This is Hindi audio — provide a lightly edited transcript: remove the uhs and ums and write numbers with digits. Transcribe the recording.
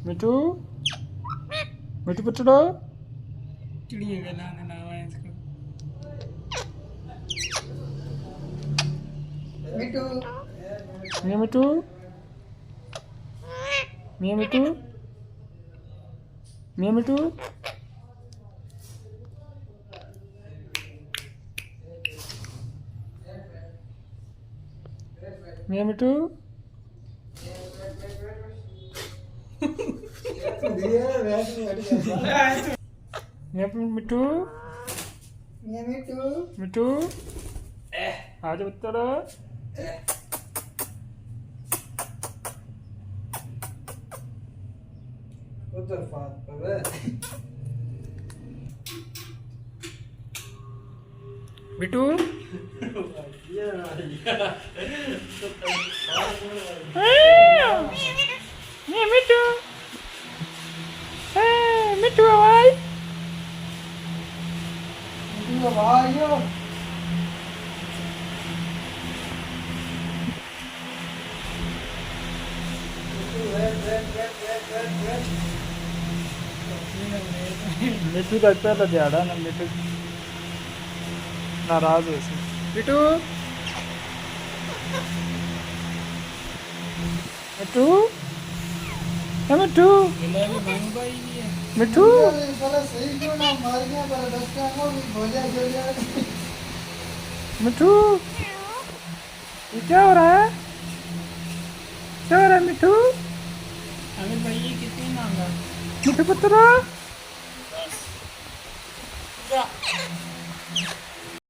मिठू मिठू पुत्रो चिड़िया का नाम है इसको। मिठू मिया मिठू मिया मिठू मिया मिठू मिया मिठू मिया मिठू मिया मिठू मिठू आज उत्तर उधर फात पर मिठू मिया मिठू मिठू आवाज मिठू भाई यो मिठू का पहला दिहाड़ा ना मिठू नाराज हो सी मिठू मिठू मिठू मिठू मिठू ये क्या हो रहा है क्या हो रहा है मिठू अमित भाई ये कितनी मांगा? मिठू पुत्र